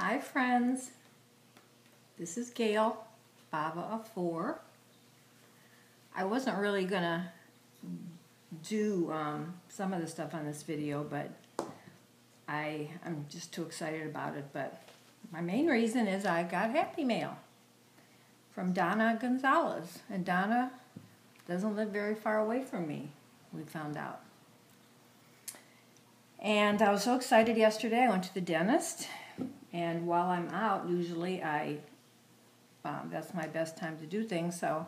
Hi friends, this is Gail, Baba of 4. I wasn't really gonna do some of the stuff on this video, but I'm just too excited about it. But my main reason is I got Happy Mail from Donna Gonzalez, and Donna doesn't live very far away from me, we found out. And I was so excited yesterday. I went to the dentist, and while I'm out, usually that's my best time to do things. So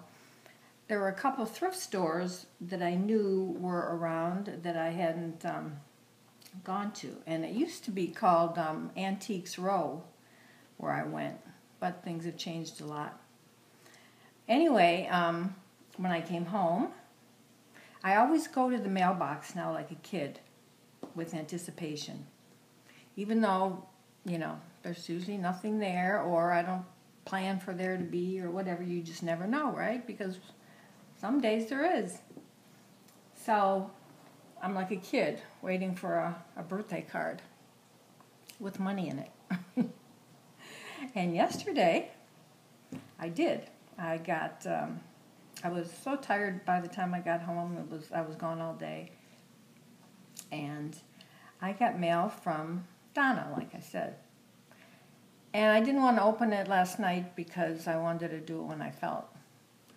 there were a couple of thrift stores that I knew were around that I hadn't gone to. And it used to be called Antiques Row, where I went, but things have changed a lot. Anyway, when I came home, I always go to the mailbox now like a kid with anticipation. Even though, you know, there's usually nothing there, or I don't plan for there to be, or whatever. You just never know, right? Because some days there is. So I'm like a kid waiting for a birthday card with money in it. And yesterday I did. I was so tired by the time I got home. I was gone all day. And I got mail from Donna, like I said. And I didn't want to open it last night because I wanted to do it when I felt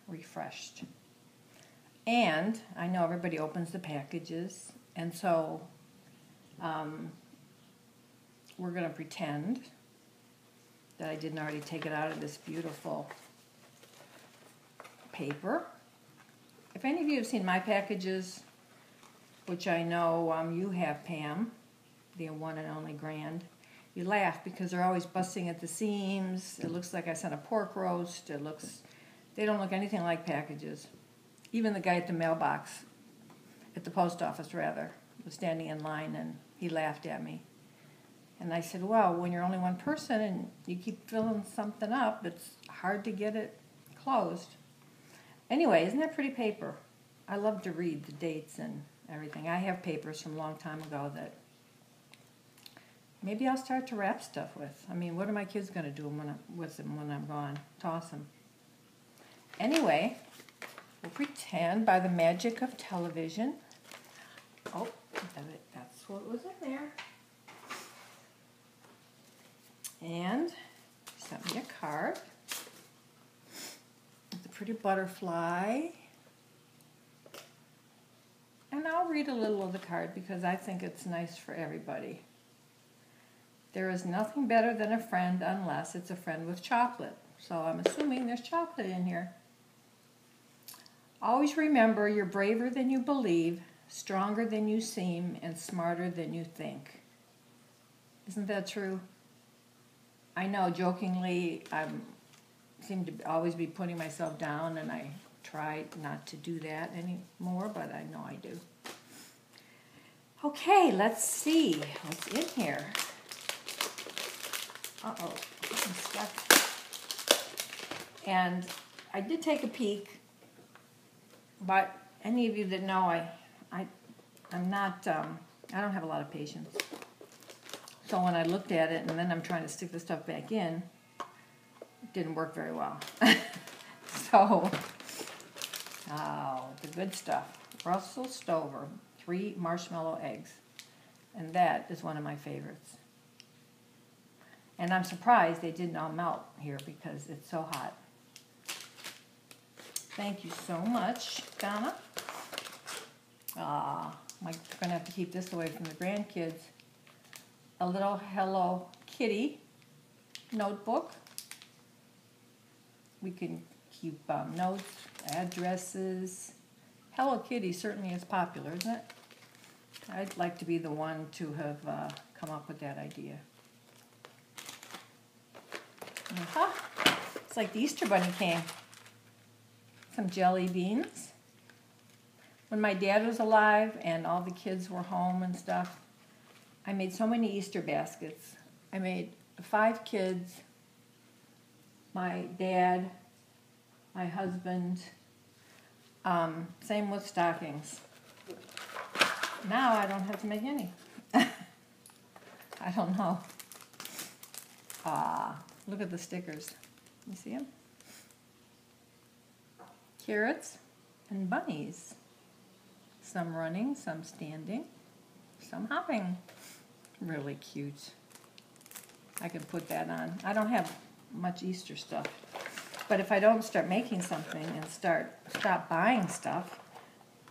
refreshed. And I know everybody opens the packages, and so we're going to pretend that I didn't already take it out of this beautiful paper. If any of you have seen my packages, which I know you have, Pam, the one and only Grand, you laugh because they're always busting at the seams. It looks like I sent a pork roast. They don't look anything like packages. Even the guy at the mailbox, at the post office rather, was standing in line and he laughed at me. And I said, well, when you're only one person and you keep filling something up, it's hard to get it closed. Anyway, isn't that pretty paper? I love to read the dates and everything. I have papers from a long time ago that maybe I'll start to wrap stuff with. I mean, what are my kids going to do with them when I'm gone? Toss them. Anyway, we'll pretend by the magic of television. Oh, that's what was in there. And he sent me a card with a pretty butterfly. And I'll read a little of the card because I think it's nice for everybody. There is nothing better than a friend unless it's a friend with chocolate. So I'm assuming there's chocolate in here. Always remember, you're braver than you believe, stronger than you seem, and smarter than you think. Isn't that true? I know, jokingly, I seem to always be putting myself down, and I try not to do that anymore, but I know I do. Okay, let's see what's in here. Uh-oh, I'm stuck. And I did take a peek, but any of you that know, I don't have a lot of patience. So when I looked at it and then I'm trying to stick the stuff back in, it didn't work very well. So, the good stuff. Brussels Stover, 3 marshmallow eggs. And that is one of my favorites. And I'm surprised they didn't all melt here because it's so hot. Thank you so much, Donna. I'm going to have to keep this away from the grandkids. A little Hello Kitty notebook. We can keep notes, addresses. Hello Kitty certainly is popular, isn't it? I'd like to be the one to have come up with that idea. It's like the Easter Bunny came. Some jelly beans. When my dad was alive and all the kids were home and stuff, I made so many Easter baskets. I made 5 kids, my dad, my husband, same with stockings. Now I don't have to make any. I don't know. Look at the stickers. You see them? Carrots and bunnies. Some running, some standing, some hopping. Really cute. I could put that on. I don't have much Easter stuff. But if I don't start making something and stop buying stuff,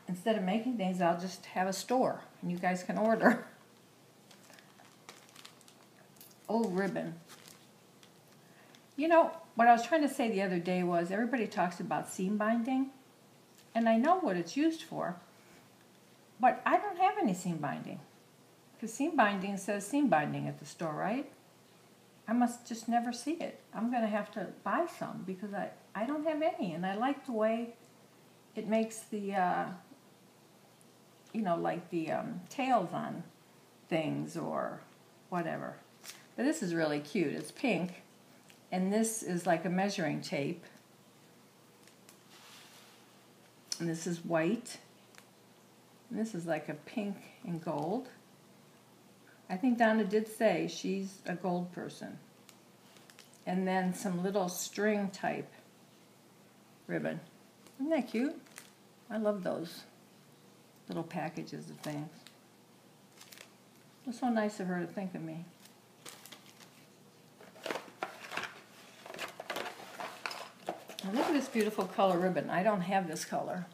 instead of making things, I'll just have a store and you guys can order. Oh, ribbon. You know, what I was trying to say the other day was everybody talks about seam binding, and I know what it's used for, but I don't have any seam binding. Because seam binding says seam binding at the store, right? I must just never see it. I'm going to have to buy some because I don't have any, and I like the way it makes the, you know, like the tails on things or whatever. But this is really cute. It's pink, and this is like a measuring tape. And this is white. And this is like a pink and gold. I think Donna did say she's a gold person. And then some little string type ribbon. Isn't that cute? I love those little packages of things. It's so nice of her to think of me. And look at this beautiful color ribbon. I don't have this color,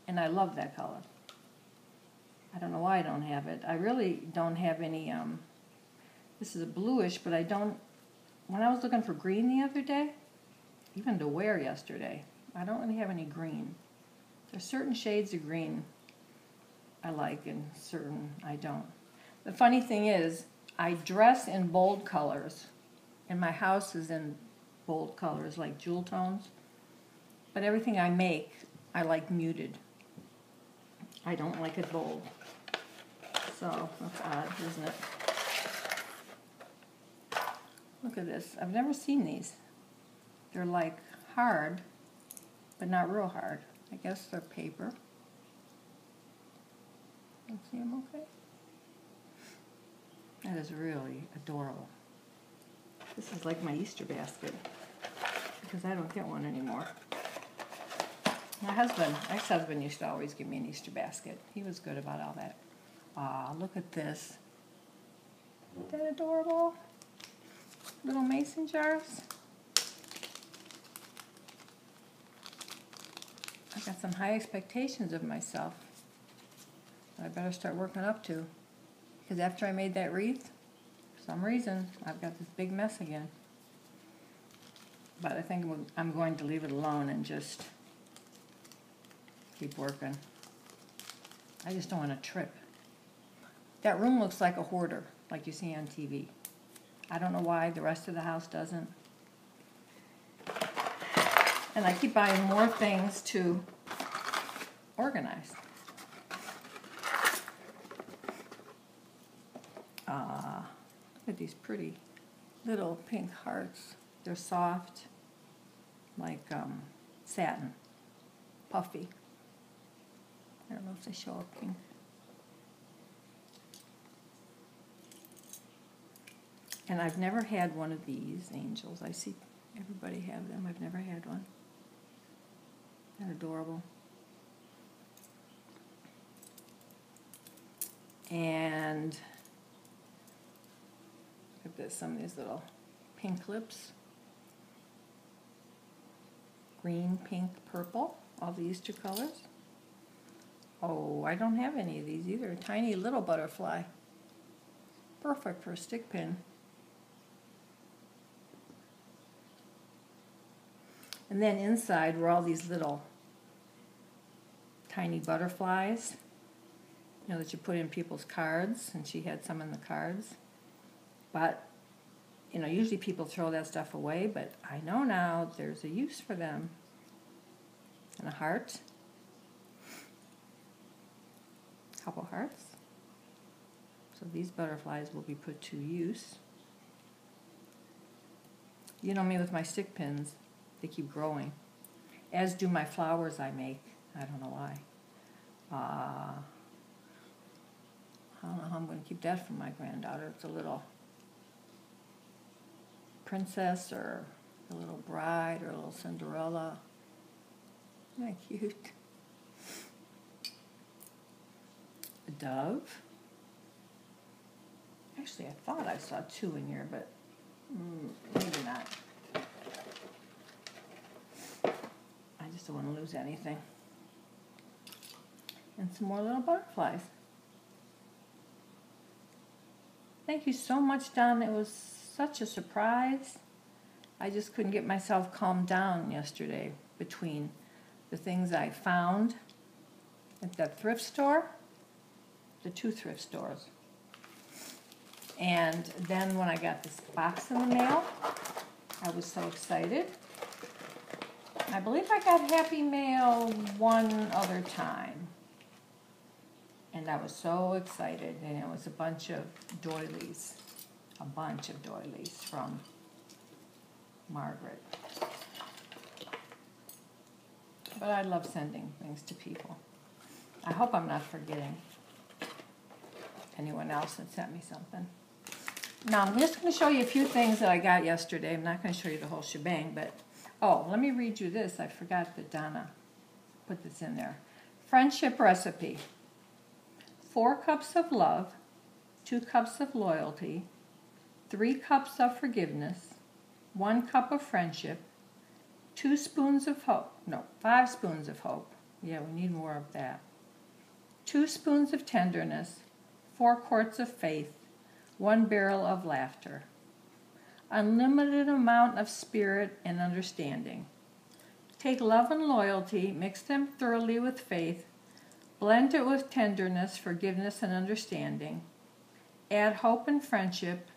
and I love that color. I don't know why I don't have it. I really don't have any, this is a bluish, but I don't, when I was looking for green the other day, even to wear yesterday, I don't really have any green. There's certain shades of green I like and certain I don't. The funny thing is, I dress in bold colors, and my house is in bold colors like jewel tones, but everything I make, I like muted. I don't like it bold. So, that's odd, isn't it? Look at this. I've never seen these. They're like hard, but not real hard. I guess they're paper. You see them okay? That is really adorable. This is like my Easter basket, because I don't get one anymore. My husband, ex-husband, used to always give me an Easter basket. He was good about all that. Look at this. Isn't that adorable? Little mason jars. I got some high expectations of myself that I better start working up to. Because after I made that wreath, for some reason, I've got this big mess again. But I think I'm going to leave it alone and just keep working. I just don't want to trip. That room looks like a hoarder, like you see on TV. I don't know why the rest of the house doesn't. And I keep buying more things to organize. Look at these pretty little pink hearts. They're soft, like satin, puffy. I don't know if they show up pink. And I've never had one of these angels. I see everybody have them. I've never had one. They're adorable. And look at this, some of these little pink lips. Green, pink, purple, all the Easter colors. Oh, I don't have any of these either. A tiny little butterfly. Perfect for a stick pin. And then inside were all these little tiny butterflies, you know, that you put in people's cards, and she had some in the cards. But, you know, usually people throw that stuff away, but I know now there's a use for them. And a heart. A couple hearts. So these butterflies will be put to use. You know me with my stick pins. They keep growing, as do my flowers I make. I don't know why. I don't know how I'm going to keep that from my granddaughter. It's a little princess or a little bride or a little Cinderella. Isn't that cute? A dove. Actually, I thought I saw two in here, but maybe not. I just don't want to lose anything. And some more little butterflies. Thank you so much, Don. It was such a surprise. I just couldn't get myself calmed down yesterday between the things I found at that thrift store, the two thrift stores. And then when I got this box in the mail, I was so excited. I believe I got Happy Mail one other time. And I was so excited. And it was a bunch of doilies. A bunch of doilies from Margaret. But I love sending things to people. I hope I'm not forgetting anyone else that sent me something. Now, I'm just going to show you a few things that I got yesterday. I'm not going to show you the whole shebang, but, oh, let me read you this. I forgot that Donna put this in there. Friendship recipe. 4 cups of love, 2 cups of loyalty, 3 cups of forgiveness, 1 cup of friendship, 2 spoons of hope. No, 5 spoons of hope. Yeah, we need more of that. 2 spoons of tenderness, 4 quarts of faith, 1 barrel of laughter. Unlimited amount of spirit and understanding. Take love and loyalty, mix them thoroughly with faith, blend it with tenderness, forgiveness, and understanding. Add hope and friendship.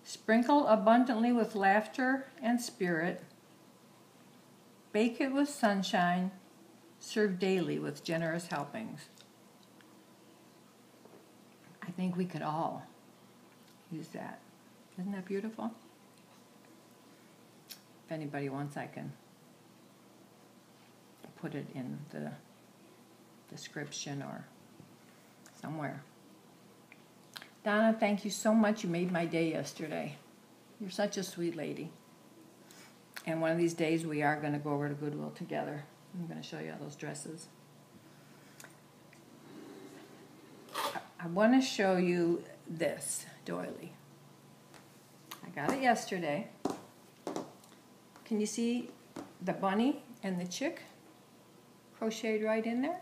Sprinkle abundantly with laughter and spirit. Bake it with sunshine. Serve daily with generous helpings. I think we could all use that. Isn't that beautiful? If anybody wants, I can put it in the description or somewhere. Donna, thank you so much. You made my day yesterday. You're such a sweet lady. And one of these days we are going to go over to Goodwill together. I'm going to show you all those dresses. I want to show you this doily. I got it yesterday. Can you see the bunny and the chick crocheted right in there?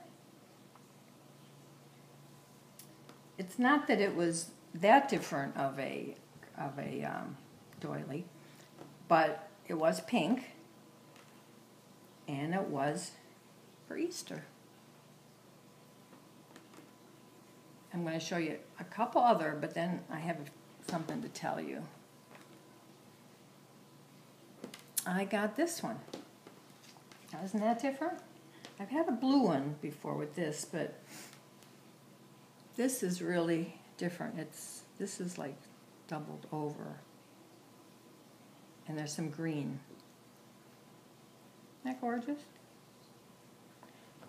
It's not that it was that different of a doily, but it was pink, and it was for Easter. I'm going to show you a couple other, but then I have something to tell you. I got this one. Now, isn't that different? I've had a blue one before with this, but this is really different. This is like doubled over. And there's some green. Isn't that gorgeous?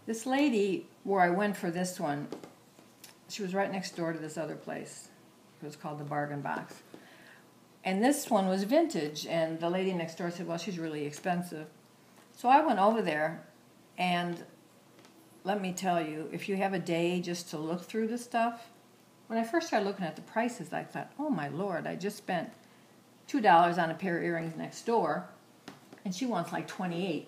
This lady, where I went for this one, she was right next door to this other place. It was called the Bargain Box. And this one was vintage, and the lady next door said, well, she's really expensive. So I went over there, and let me tell you, if you have a day just to look through the stuff, when I first started looking at the prices, I thought, oh my Lord, I just spent $2 on a pair of earrings next door, and she wants like $28.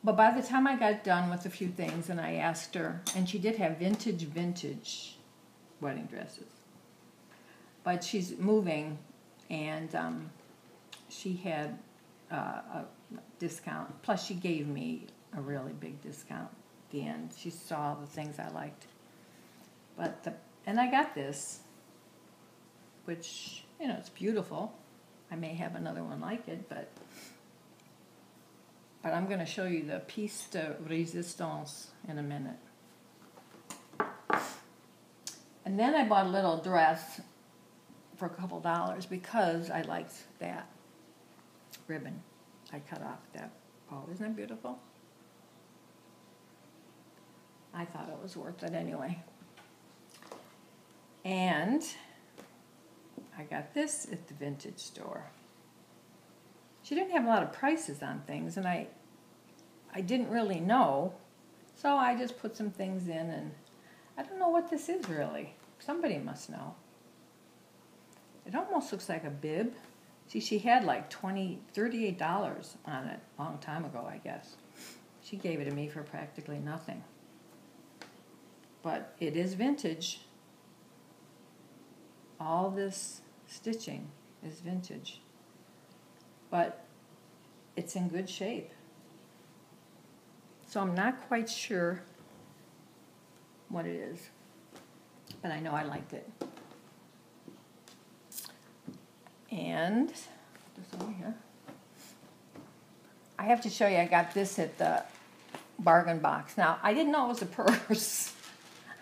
But by the time I got done with a few things and I asked her, and she did have vintage wedding dresses. But she's moving, and she had a discount. Plus she gave me a really big discount at the end. She saw the things I liked. And I got this, which, you know, it's beautiful. I may have another one like it, but I'm going to show you the piece de resistance in a minute. And then I bought a little dress for a couple dollars because I liked that ribbon I cut off that bow. Isn't that beautiful? I thought it was worth it anyway. And I got this at the vintage store. She didn't have a lot of prices on things, and I didn't really know, so I just put some things in, and I don't know what this is really. Somebody must know. It almost looks like a bib. See, she had like $38 on it a long time ago, I guess. She gave it to me for practically nothing. But it is vintage. All this stitching is vintage. But it's in good shape. So I'm not quite sure what it is. But I know I liked it. And this over here. I have to show you, I got this at the bargain box. Now, I didn't know it was a purse.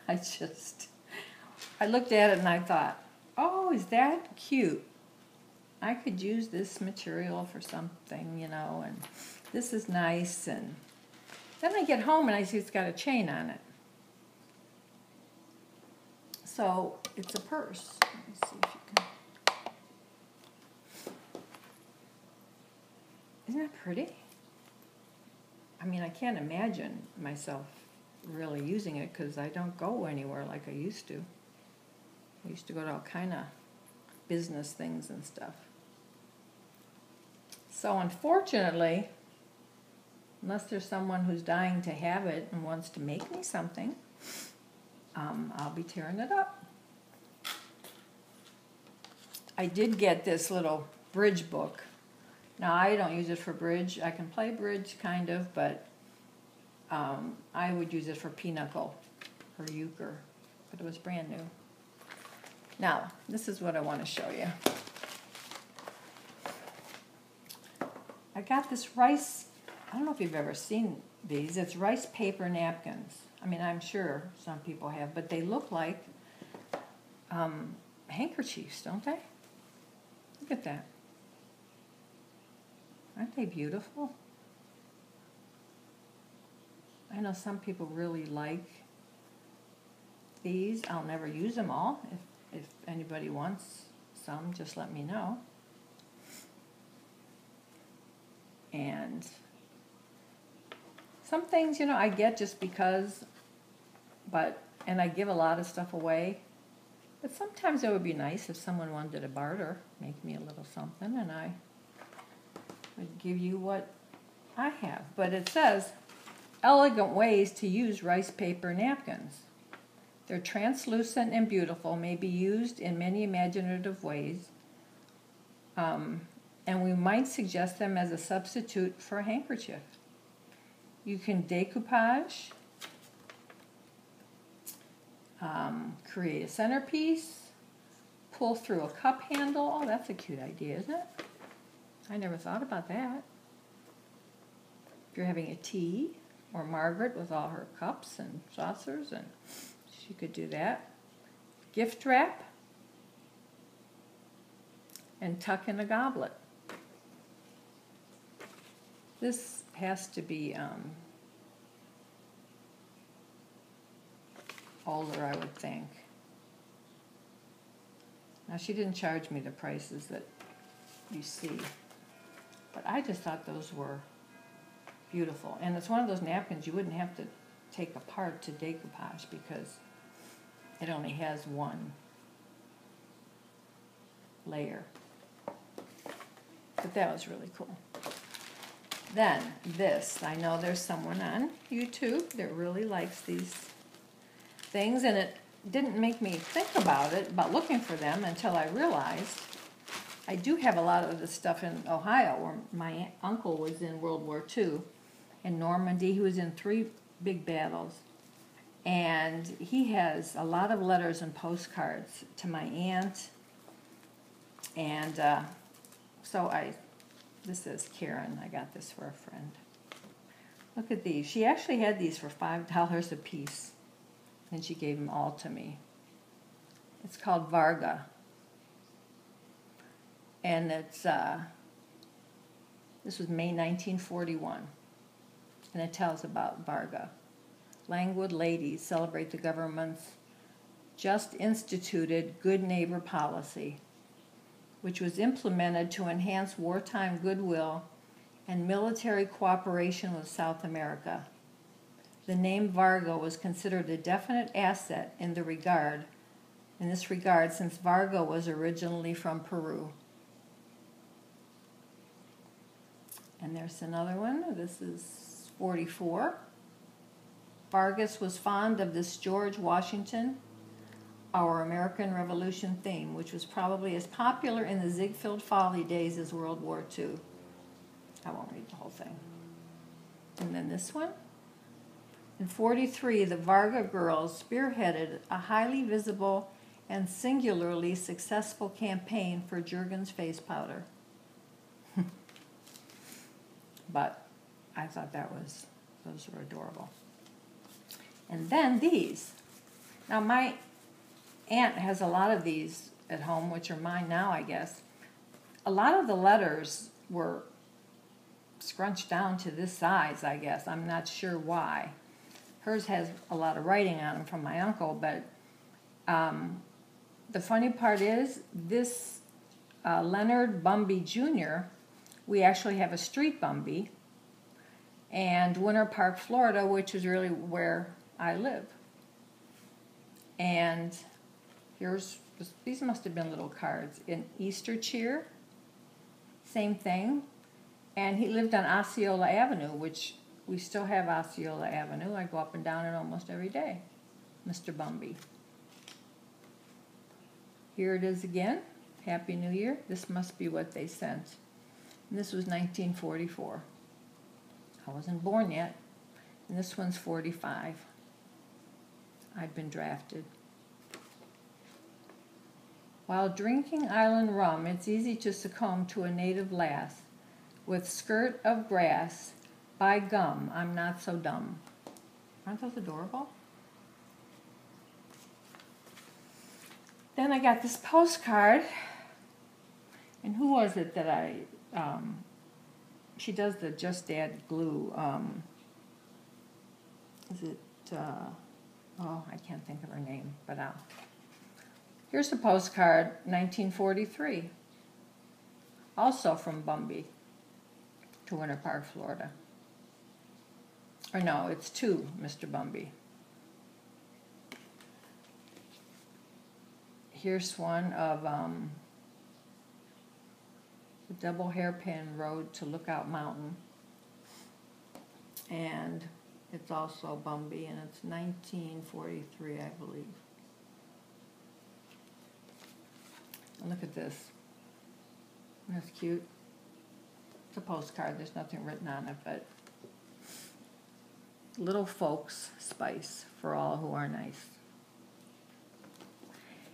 I looked at it and I thought, oh, is that cute? I could use this material for something, you know, and this is nice. And then I get home and I see it's got a chain on it. So it's a purse. Let me see if you can. Isn't that pretty? I mean, I can't imagine myself really using it because I don't go anywhere like I used to. I used to go to all kind of business things and stuff. So unfortunately, unless there's someone who's dying to have it and wants to make me something, I'll be tearing it up. I did get this little bridge book. Now, I don't use it for bridge. I can play bridge, kind of, but I would use it for pinochle or euchre, but it was brand new. Now, this is what I want to show you. I got this rice, I don't know if you've ever seen these. It's rice paper napkins. I mean, I'm sure some people have, but they look like handkerchiefs, don't they? Look at that. Aren't they beautiful? I know some people really like these. I'll never use them all. If anybody wants some, just let me know. And some things, you know, I get just because, and I give a lot of stuff away. But sometimes it would be nice if someone wanted to barter, make me a little something, and I would give you what I have. But it says, elegant ways to use rice paper napkins. They're translucent and beautiful, may be used in many imaginative ways, and we might suggest them as a substitute for a handkerchief. You can decoupage, create a centerpiece, pull through a cup handle. Oh, that's a cute idea, isn't it? I never thought about that. If you're having a tea, or Margaret with all her cups and saucers, and she could do that. Gift wrap, and tuck in a goblet. This has to be older, I would think. Now, she didn't charge me the prices that you see, but I just thought those were beautiful. And it's one of those napkins you wouldn't have to take apart to decoupage because it only has one layer. But that was really cool. Then this, I know there's someone on YouTube that really likes these things, and it didn't make me think about looking for them until I realized I do have a lot of this stuff in Ohio where my uncle was in World War II. In Normandy, he was in 3 big battles. And he has a lot of letters and postcards to my aunt. And this is Karen. I got this for a friend. Look at these. She actually had these for $5 a piece. And she gave them all to me. It's called Vargas. And it's, this was May 1941. And it tells about Vargas. Languid ladies celebrate the government's just instituted good neighbor policy. which was implemented to enhance wartime goodwill and military cooperation with South America. The name Varga was considered a definite asset in this regard, since Varga was originally from Peru. And there's another one. This is 44. Vargas was fond of this George Washington, our American Revolution theme, which was probably as popular in the Ziegfeld Folly days as World War II. I won't read the whole thing. And then this one. In 43, the Varga girls spearheaded a highly visible and singularly successful campaign for Jergens face powder. But I thought those were adorable. And then these. Now my aunt has a lot of these at home, which are mine now, I guess. A lot of the letters were scrunched down to this size, I guess. I'm not sure why. Hers has a lot of writing on them from my uncle, but the funny part is this Leonard Bumby Jr., we actually have a street Bumby, and Winter Park, Florida, which is really where I live. And these must have been little cards. In Easter cheer, same thing. And he lived on Osceola Avenue, which we still have Osceola Avenue. I go up and down it almost every day. Mr. Bumby. Here it is again. Happy New Year. This must be what they sent. And this was 1944. I wasn't born yet. And this one's 45. I'd been drafted. While drinking island rum, it's easy to succumb to a native lass. With skirt of grass, by gum, I'm not so dumb. Aren't those adorable? Then I got this postcard. And who was it that she does the Just Add glue. Is it, oh, I can't think of her name, but here's a postcard, 1943. Also from Bumby to Winter Park, Florida. Or no, it's to Mr. Bumby. Here's one of the double hairpin road to Lookout Mountain. And it's also Bumby, and it's 1943, I believe. And look at this. That's cute. It's a postcard. There's nothing written on it, but little folks spice for all who are nice.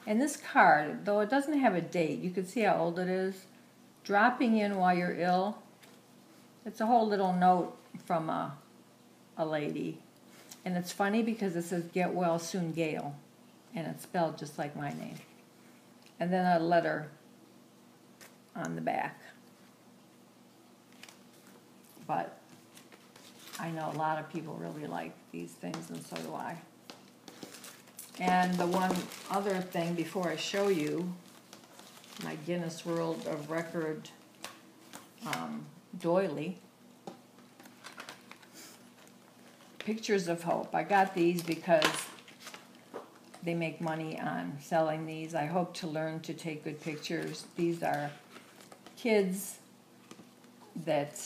And this card, though it doesn't have a date, you can see how old it is. Dropping in while you're ill. It's a whole little note from a lady. And it's funny because it says, "Get well soon, Gail." And it's spelled just like my name. And then a letter on the back. But I know a lot of people really like these things, and so do I. And the one other thing before I show you my Guinness World of Record doily. Pictures of Hope. I got these because they make money on selling these. I hope to learn to take good pictures. These are kids that,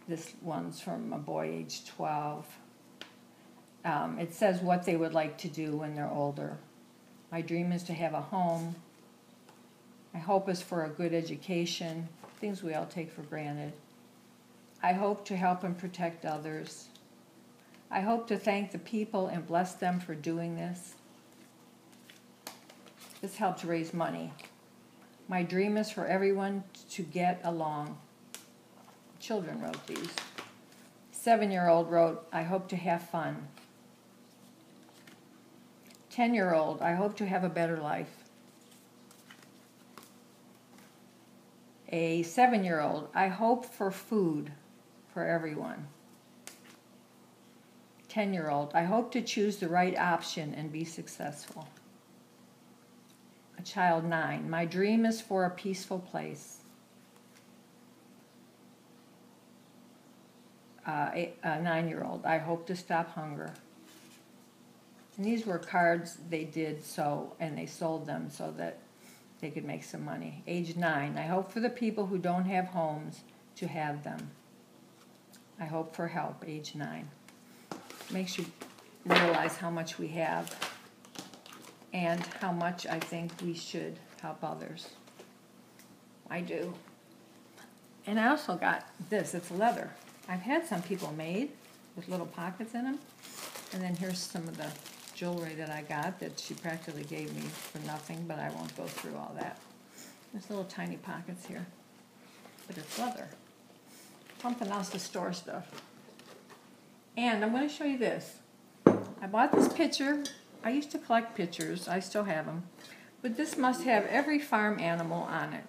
this one's from a boy age 12. It says what they would like to do when they're older. My dream is to have a home. My hope is for a good education, things we all take for granted. I hope to help and protect others. I hope to thank the people and bless them for doing this. This helped raise money. My dream is for everyone to get along. Children wrote these. 7-year-old wrote, I hope to have fun. 10-year-old, I hope to have a better life. A 7-year-old, I hope for food for everyone. 10-year-old, I hope to choose the right option and be successful. a child 9. My dream is for a peaceful place. A 9-year-old. I hope to stop hunger. And these were cards they did so, and they sold them so that they could make some money. Age 9. I hope for the people who don't have homes to have them. I hope for help. Age 9. Makes you realize how much we have and how much I think we should help others. I do. And I also got this. It's leather. I've had some people made with little pockets in them. And then here's some of the jewelry that I got that she practically gave me for nothing, but I won't go through all that. There's little tiny pockets here, but it's leather. Something else to store stuff. And I'm going to show you this. I bought this picture. I used to collect pictures. I still have them. But this must have every farm animal on it.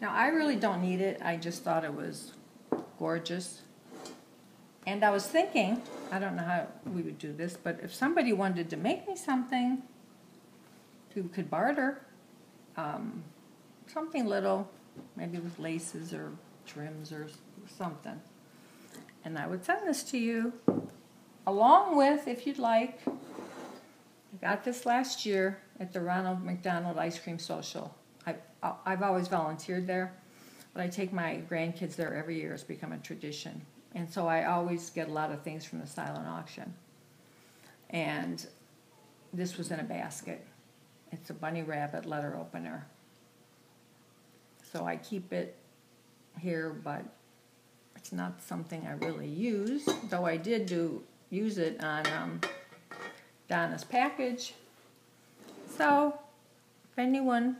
Now, I really don't need it. I just thought it was gorgeous. And I was thinking, I don't know how we would do this, but if somebody wanted to make me something, who could barter, something little, maybe with laces or trims or something. And I would send this to you, along with, if you'd like, I got this last year at the Ronald McDonald Ice Cream Social. I've always volunteered there, but I take my grandkids there every year. It's become a tradition. And so I always get a lot of things from the silent auction. And this was in a basket. It's a bunny rabbit letter opener. So I keep it here, but it's not something I really use, though I did use it on Donna's package. So if anyone,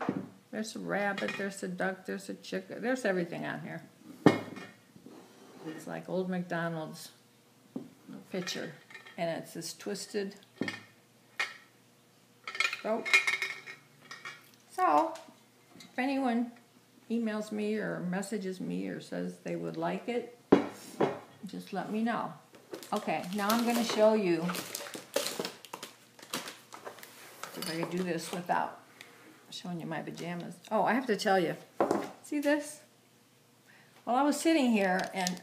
there's a rabbit, there's a duck, there's a chicken, there's everything on here. It's like old McDonald's picture, and it's this twisted throat. So if anyone emails me or messages me or says they would like it, just let me know. Okay, now I'm going to show you if I can do this without showing you my pajamas. Oh, I have to tell you, see this? Well, I was sitting here and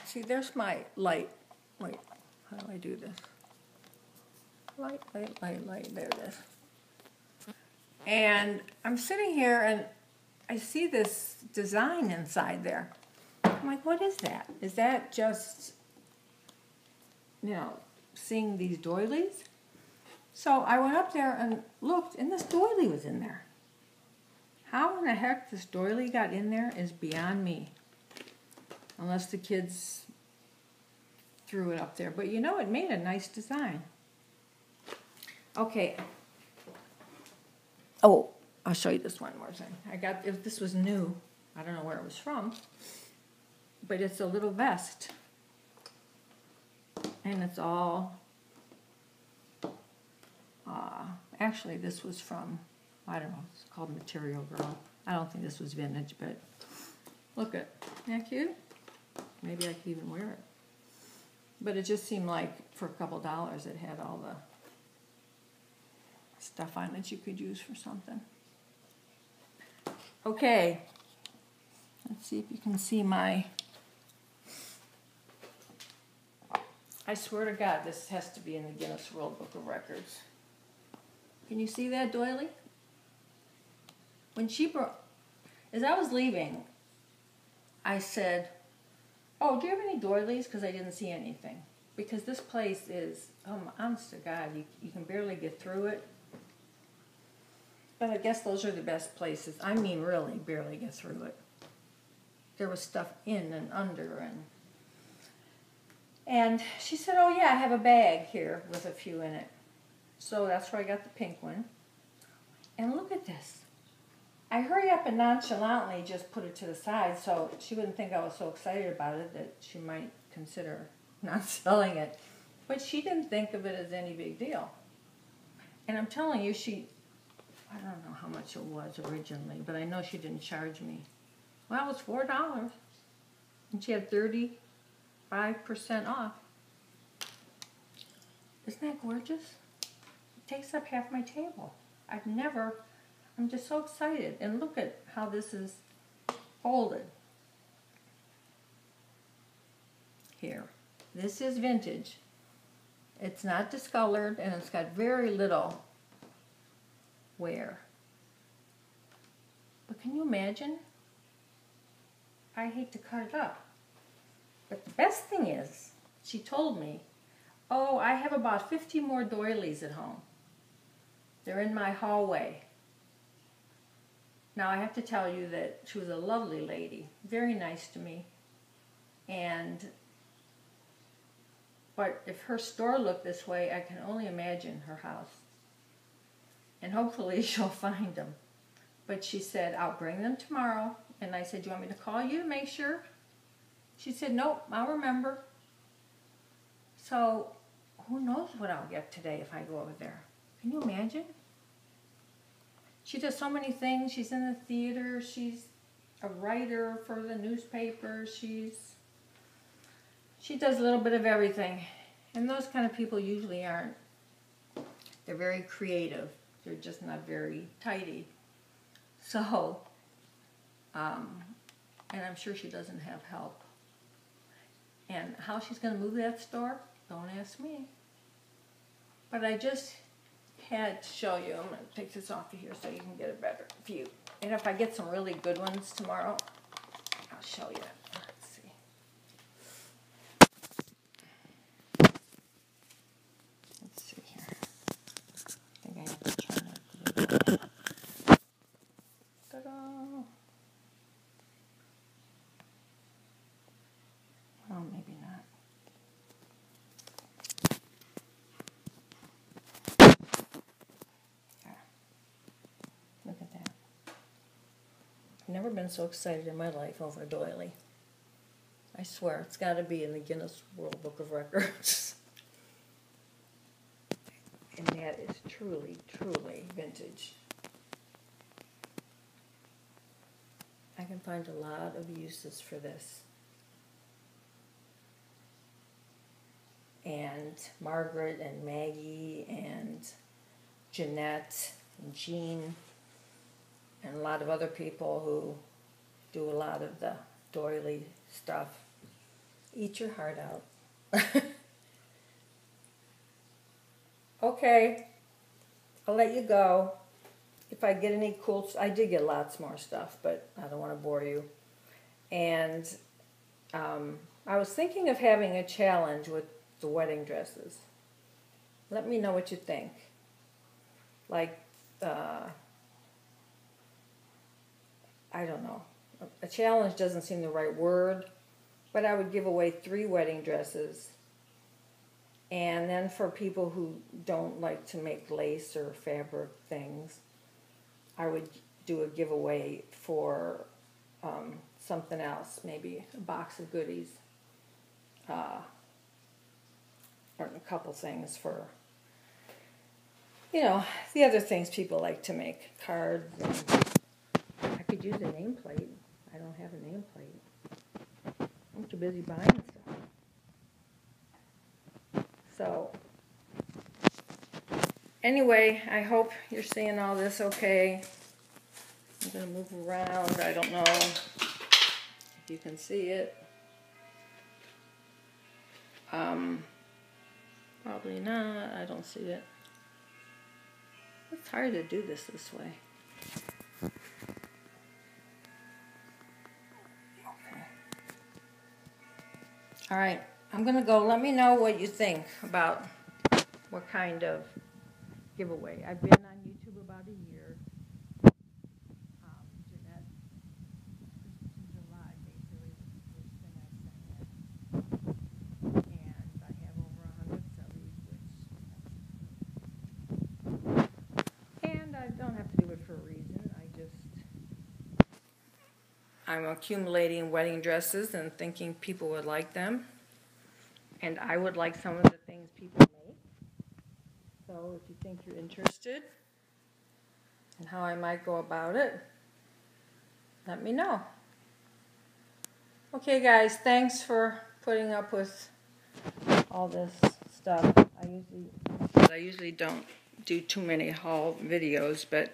see, there's my light. Wait, how do I do this? Light, light, light, light. There it is. And I'm sitting here and I see this design inside there. I'm like, what is that? Is that just, seeing these doilies? So I went up there and looked, and this doily was in there. How in the heck this doily got in there is beyond me. Unless the kids threw it up there. But it made a nice design. Okay. Oh, I'll show you this one more thing. If this was new, I don't know where it was from, but it's a little vest. And it's all, actually this was from, I don't know, it's called Material Girl. I don't think this was vintage, but look at, isn't that cute? Maybe I could even wear it. But it just seemed like for a couple dollars it had all the stuff on it you could use for something. Okay, let's see if you can see my, I swear to God, this has to be in the Guinness World Book of Records. Can you see that, doily? When she brought, as I was leaving, I said, oh, do you have any doilies? Because I didn't see anything. Because this place is, honest to God, you can barely get through it. But I guess those are the best places. I mean, really, barely get through it. There was stuff in and under. And she said, oh, yeah, I have a bag here with a few in it. So that's where I got the pink one. And look at this. I hurry up and nonchalantly just put it to the side so she wouldn't think I was so excited about it that she might consider not selling it. But she didn't think of it as any big deal. And I'm telling you, I don't know how much it was originally, but I know she didn't charge me. Well, it was $4. And she had 35% off. Isn't that gorgeous? It takes up half my table. I'm just so excited. And look at how this is folded. Here. This is vintage. It's not discolored and it's got very little wear. But can you imagine? I hate to cut it up. But the best thing is, she told me, oh, I have about 50 more doilies at home. They're in my hallway. Now I have to tell you that she was a lovely lady, very nice to me. But if her store looked this way, I can only imagine her house. And hopefully she'll find them. But she said, I'll bring them tomorrow. And I said, do you want me to call you to make sure? She said, nope, I'll remember. So, who knows what I'll get today if I go over there. Can you imagine? She does so many things. She's in the theater. She's a writer for the newspaper. She does a little bit of everything. And those kind of people usually aren't. They're very creative. They're just not very tidy. So, and I'm sure she doesn't have help. And how she's going to move that store, don't ask me. But I just had to show you. I'm going to take this off of here so you can get a better view. And if I get some really good ones tomorrow, I'll show you. Let's see. Let's see here. I think I have to try not to do that. Ta-da! Oh, maybe not. Yeah. Look at that. I've never been so excited in my life over a doily. I swear, it's got to be in the Guinness World Book of Records. And that is truly, truly vintage. I can find a lot of uses for this. And Margaret and Maggie and Jeanette and Jean and a lot of other people who do a lot of the doily stuff. Eat your heart out. Okay, I'll let you go. If I get any cool, I did get lots more stuff, but I don't want to bore you. And I was thinking of having a challenge with the wedding dresses. Let me know what you think. Like, I don't know. A challenge doesn't seem the right word, but I would give away 3 wedding dresses. And then for people who don't like to make lace or fabric things, I would do a giveaway for something else, maybe a box of goodies, or a couple things for, you know, the other things people like to make, cards. And I could use a nameplate. I don't have a nameplate. I'm too busy buying stuff. So, anyway, I hope you're seeing all this okay. I'm going to move around. I don't know if you can see it. Probably not. I don't see it. It's hard to do this way. Okay. All right. I'm going to go. Let me know what you think about what kind of giveaway. I've been on YouTube about a year. Jeanette, Christmas in July, basically, was the first thing I sent in. And I have over 100 sellies, and I don't have to do it for a reason. I'm accumulating wedding dresses and thinking people would like them. And I would like some of the things people make. So if you think you're interested in how I might go about it, let me know. Okay, guys, thanks for putting up with all this stuff. I usually don't do too many haul videos, but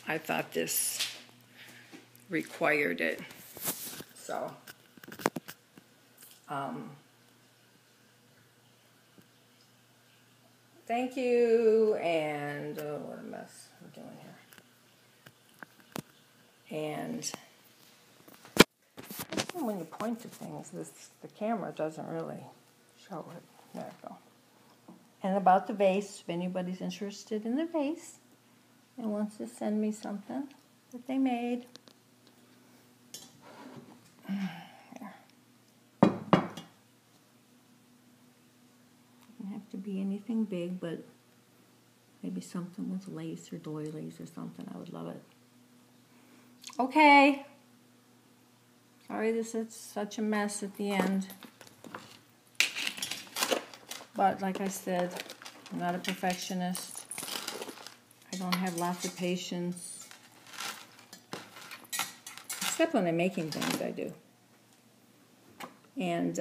I thought this required it. So, thank you, and what a mess we're doing here. And when you point to things, the camera doesn't really show it. There we go. And about the vase, if anybody's interested in the vase and wants to send me something that they made. There. Doesn't have to be anything big, but maybe something with lace or doilies or something. I would love it. Okay. Sorry this is such a mess at the end. But like I said, I'm not a perfectionist. I don't have lots of patience. Except when I'm making things, I do. And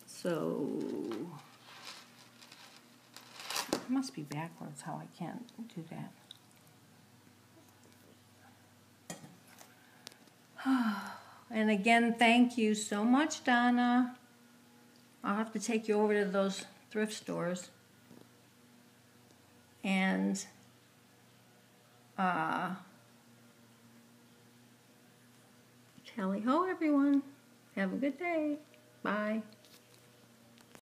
so it must be backwards how I can't do that. And again, thank you so much, Donna. I'll have to take you over to those thrift stores. And tally ho, everyone. Have a good day. Bye.